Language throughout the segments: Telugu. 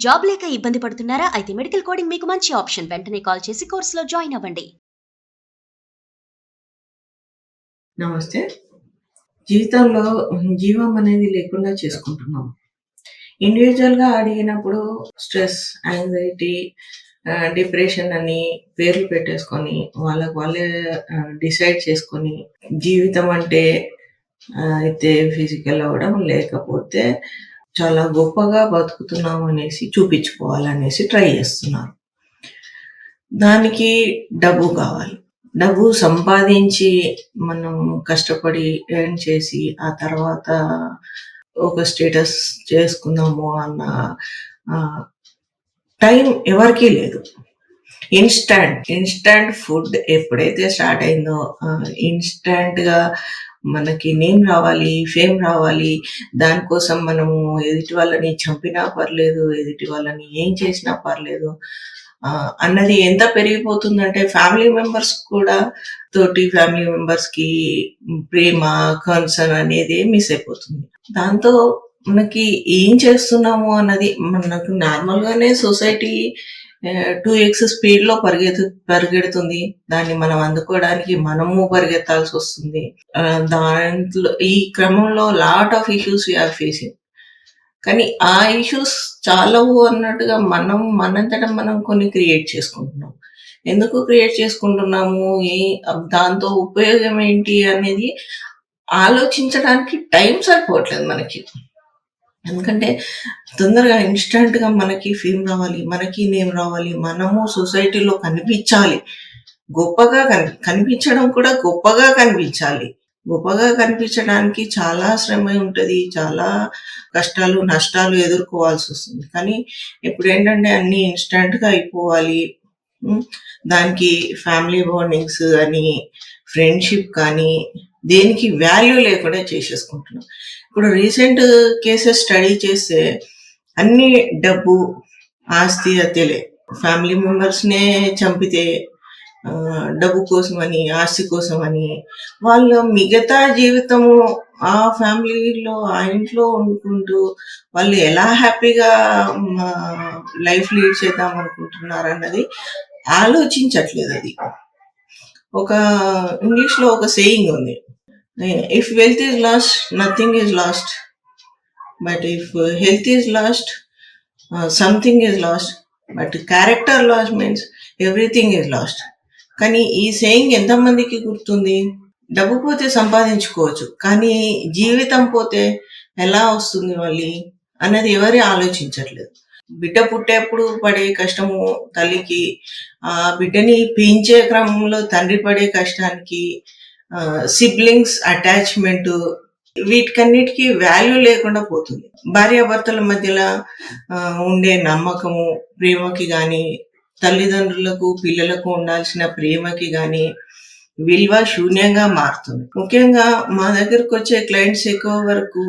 జాబ్ లేక ఇబ్బంది పడుతున్నారా? అయితే మెడికల్ కోడింగ్ మీకు మంచి ఆప్షన్. వెంటనే కాల్ చేసి కోర్సులో జాయిన్ అవ్వండి. నమస్తే. జీవితంలో జీవం అనేది లేకుండా చేసుకుంటున్నాం. ఇండివిజువల్‌గా అడిగినప్పుడు స్ట్రెస్, యాంగ్జైటీ, డిప్రెషన్ అని పేర్లు పెట్టేసుకొని వాళ్ళకి వాళ్ళే డిసైడ్ చేసుకొని జీవితం అంటే అయితే ఫిజికల్ అవ్వడం, లేకపోతే చాలా గొప్పగా బతుకుతున్నాం అనేసి చూపించుకోవాలనేసి ట్రై చేస్తున్నారు. దానికి డబ్బు కావాలి. డబ్బు సంపాదించి మనం కష్టపడి ఎర్న్ చేసి ఆ తర్వాత ఒక స్టేటస్ చేసుకుందాము అన్న టైం ఎవరికీ లేదు. ఇన్స్టాంట్ ఫుడ్ ఎప్పుడైతే స్టార్ట్ అయిందో ఇన్స్టాంట్గా మనకి నేమ్ రావాలి, ఫేమ్ రావాలి, దానికోసం మనము ఎదుటి వాళ్ళని చంపినా పర్లేదు, ఎదుటి వాళ్ళని ఏం చేసినా పర్లేదు అన్నది ఎంత పెరిగిపోతుందంటే ఫ్యామిలీ మెంబర్స్ కూడా తోటి ఫ్యామిలీ మెంబర్స్కి ప్రేమ, కన్సర్న్ అనేది మిస్ అయిపోతుంది. దాంతో మనకి ఏం చేస్తున్నాము అన్నది మనకు నార్మల్గానే సొసైటీ 2x స్పీడ్లో పరిగెడుతుంది. దాన్ని మనం అందుకోవడానికి మనము పరిగెత్తాల్సి వస్తుంది. దాంట్లో ఈ క్రమంలో lot of issues we are facing. కానీ ఆ ఇష్యూస్ చాలవు అన్నట్టుగా మనంతటా మనం కొన్ని క్రియేట్ చేసుకుంటున్నాం. ఎందుకు క్రియేట్ చేసుకుంటున్నాము, దాంతో ఉపయోగం ఏంటి అనేది ఆలోచించడానికి టైం సరిపోవట్లేదు మనకి. ఎందుకంటే తొందరగా ఇన్స్టంట్గా మనకి ఫేమ్ రావాలి, మనకి నేమ్ రావాలి, మనము సొసైటీలో కనిపించాలి, గొప్పగా కనిపించడం కూడా గొప్పగా కనిపించాలి. గొప్పగా కనిపించడానికి చాలా శ్రమ ఉంటుంది, చాలా కష్టాలు, నష్టాలు ఎదుర్కోవాల్సి వస్తుంది. కానీ ఇప్పుడు ఏంటంటే అన్నీ ఇన్స్టంట్గా అయిపోవాలి. దానికి ఫ్యామిలీ బాండింగ్స్ అని, ఫ్రెండ్షిప్ కానీ దేనికి వాల్యూ లేకుండా చేసేసుకుంటున్నాం. ఇప్పుడు రీసెంట్ కేసెస్ స్టడీ చేస్తే అన్ని డబ్బు, ఆస్తి హత్యలే. ఫ్యామిలీ మెంబర్స్నే చంపితే డబ్బు కోసమని, ఆస్తి కోసమని వాళ్ళ మిగతా జీవితము ఆ ఫ్యామిలీలో, ఆ ఇంట్లో వండుకుంటూ వాళ్ళు ఎలా హ్యాపీగా లైఫ్ లీడ్ చేద్దాం అనుకుంటున్నారు అన్నది ఆలోచించట్లేదు. అది ఒక ఇంగ్లీష్లో ఒక సేయింగ్ ఉంది, if wealth is lost nothing is lost, but if health is lost something is lost, but character last means everything is lost. కానీ ఈ సేయింగ్ ఎంతమందికి గుర్తుంది? డబ్బు పోతే సంపాదించుకోవచ్చు, కానీ జీవితం పోతే ఎలా వస్తుంది మళ్ళీ అన్నది ఎవరు ఆలోచించట్లేదు. బిడ్డ పుట్టేప్పుడు పడే కష్టము తల్లికి, ఆ బిడ్డని పెంచే క్రమంలో తండ్రి పడే కష్టానికి, సిబ్లింగ్స్ అటాచ్మెంట్, వీటికన్నిటికీ వాల్యూ లేకుండా పోతుంది. భార్యాభర్తల మధ్యలో ఉండే నమ్మకము, ప్రేమకి కానీ, తల్లిదండ్రులకు పిల్లలకు ఉండాల్సిన ప్రేమకి కానీ విలువ శూన్యంగా మారుతుంది. ముఖ్యంగా మా దగ్గరకు వచ్చే క్లయింట్స్ ఎక్కువ వరకు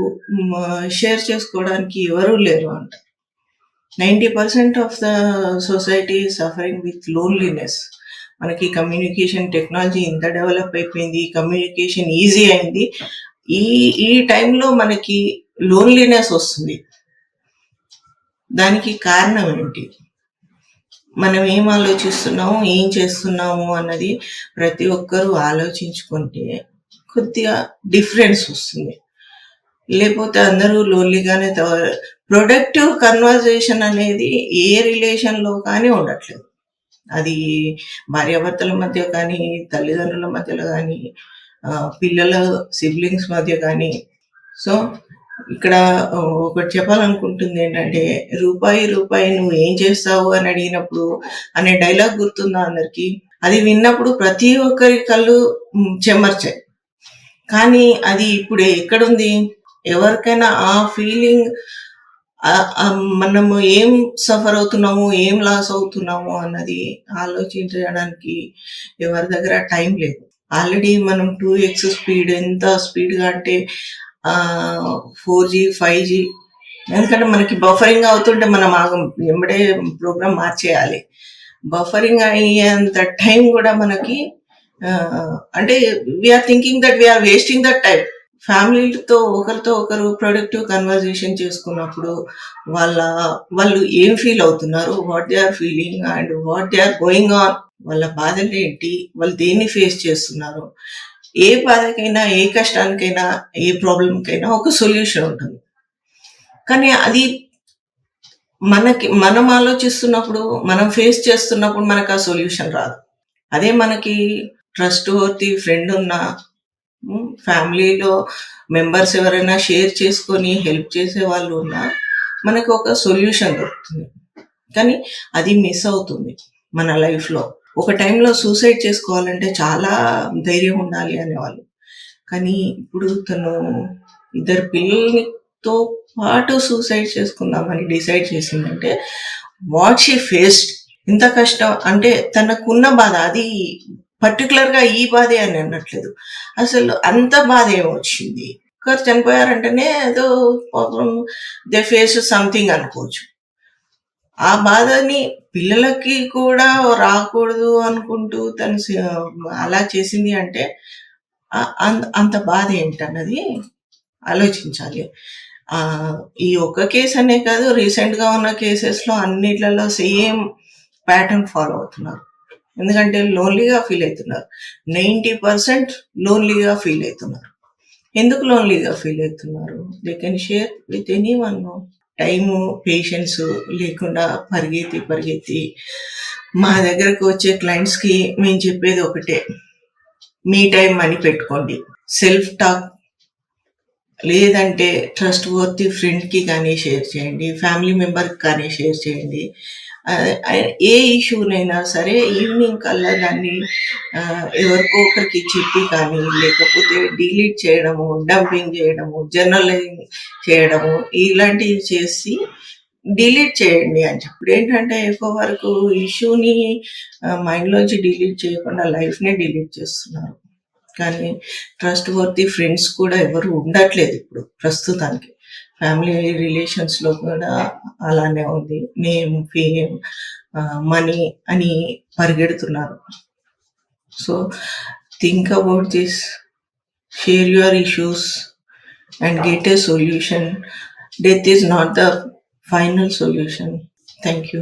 షేర్ చేసుకోవడానికి ఎవరూ లేరు అంట. 90% of the society suffering with loneliness. మనకి కమ్యూనికేషన్ టెక్నాలజీ ఇంత డెవలప్ అయిపోయింది, కమ్యూనికేషన్ ఈజీ అయింది. ఈ టైంలో మనకి లోన్లీనెస్ వస్తుంది. దానికి కారణం ఏంటి? మనం ఏం ఆలోచిస్తున్నాము, ఏం చేస్తున్నాము అన్నది ప్రతి ఒక్కరూ ఆలోచించుకుంటే కొద్దిగా డిఫరెన్స్ వస్తుంది. లేకపోతే అందరూ లోన్లీగానే ప్రొడక్టివ్ కన్వర్జేషన్ అనేది ఏ రిలేషన్లో కానీ ఉండట్లేదు. అది భార్యాభర్తల మధ్య కానీ, తల్లిదండ్రుల మధ్యలో కానీ, పిల్లల సిబ్లింగ్స్ మధ్య కానీ. సో ఇక్కడ ఒకటి చెప్పాలనుకుంటుంది ఏంటంటే, రూపాయి నువ్వు ఏం చేస్తావు అని అడిగినప్పుడు అనే డైలాగ్ గుర్తుందా అందరికి? అది విన్నప్పుడు ప్రతి ఒక్కరి కళ్ళు చెమర్చాయి. కానీ అది ఇప్పుడు ఎక్కడుంది? ఎవరికైనా ఆ ఫీలింగ్, మనము ఏం సఫర్ అవుతున్నాము, ఏం లాస్ అవుతున్నాము అన్నది ఆలోచించడానికి ఎవరి దగ్గర టైం లేదు. ఆల్రెడీ మనం 2x స్పీడ్, ఎంత స్పీడ్గా అంటే 4G 5G, ఎందుకంటే మనకి బఫరింగ్ అవుతుంటే మనం వెంబడే ప్రోగ్రామ్ మార్చేయాలి. బఫరింగ్ అయ్యేంత టైం కూడా మనకి అంటే we are thinking that we are wasting that time. ఫ్యామిలీతో ఒకరితో ఒకరు ప్రొడక్టివ్ కన్వర్జేషన్ చేసుకున్నప్పుడు వాళ్ళ వాళ్ళు ఏం ఫీల్ అవుతున్నారు, what they are feeling and what they are going on, వాళ్ళ బాధలు ఏంటి, వాళ్ళు దేన్ని ఫేస్ చేస్తున్నారు. ఏ బాధకైనా, ఏ కష్టానికైనా, ఏ ప్రాబ్లంకైనా ఒక సొల్యూషన్ ఉంటుంది. కానీ అది మనం ఆలోచిస్తున్నప్పుడు, మనం ఫేస్ చేస్తున్నప్పుడు మనకు ఆ సొల్యూషన్ రాదు. అదే మనకి ట్రస్ట్ వర్తీ ఫ్రెండ్ ఉన్నా, ఫ్యామిలీలో మెంబర్స్ ఎవరైనా షేర్ చేసుకొని హెల్ప్ చేసే వాళ్ళు ఉన్నా మనకు ఒక సొల్యూషన్ దొరుకుతుంది. కానీ అది మిస్ అవుతుంది మన లైఫ్లో. ఒక టైంలో సూసైడ్ చేసుకోవాలంటే చాలా ధైర్యం ఉండాలి అనేవాళ్ళు. కానీ ఇప్పుడు తను ఇద్దరు పిల్లలతో పాటు సూసైడ్ చేసుకుందామని డిసైడ్ చేసిందంటే వాట్ షీ ఫేస్డ్, ఇంత కష్టం అంటే తనకున్న బాధ అది పర్టికులర్గా ఈ బాధే అని అనట్లేదు, అసలు అంత బాధ ఏమొచ్చింది. ఒకరు చనిపోయారంటేనే ఏదో పాపం దే ఫేస్ సంథింగ్ అనుకోవచ్చు. ఆ బాధని పిల్లలకి కూడా రాకూడదు అనుకుంటూ తను అలా చేసింది అంటే అంత బాధ ఏంటన్నది ఆలోచించాలి. ఈ ఒక్క కేసు అనే కాదు, రీసెంట్గా ఉన్న కేసెస్లో అన్నిట్లలో సేమ్ ప్యాటర్న్ ఫాలో అవుతున్నారు. ఎందుకంటే లోన్లీగా ఫీల్ అవుతున్నారు. 90% లోన్లీగా ఫీల్ అవుతున్నారు. ఎందుకు లోన్లీగా ఫీల్ అవుతున్నారు? They can share with any one. Time, patience లేకుండా పరిగెత్తి మా దగ్గరకు వచ్చే క్లయింట్స్కి మేము చెప్పేది ఒకటే, మీ టైం మనీ పెట్టుకోండి. సెల్ఫ్ టాక్ లేదంటే ట్రస్ట్ వర్తీ ఫ్రెండ్కి కానీ షేర్ చేయండి, ఫ్యామిలీ మెంబర్కి కానీ షేర్ చేయండి. ఏ ఇష్యూనైనా సరే ఈవినింగ్ కల్లా దాన్ని ఎవరికో ఒకరికి చెప్పి కానీ, లేకపోతే డిలీట్ చేయడము, డంపింగ్ చేయడము, జర్నలైజింగ్ చేయడము, ఇలాంటివి చేసి డిలీట్ చేయండి అని చెప్పి. ఇప్పుడు ఏంటంటే ఎక్కువ వరకు ఇష్యూని మైండ్లోంచి డిలీట్ చేయకుండా లైఫ్నే డిలీట్ చేస్తున్నారు. కానీ ట్రస్ట్ వర్తీ ఫ్రెండ్స్ కూడా ఎవరు ఉండట్లేదు ఇప్పుడు ప్రస్తుతానికి. ఫ్యామిలీ రిలేషన్స్లో కూడా అలానే ఉంది. నేమ్, ఫేమ్, మనీ అని పరిగెడుతున్నారు. So think about this, share your issues and get a solution. Death is not the final solution. Thank you.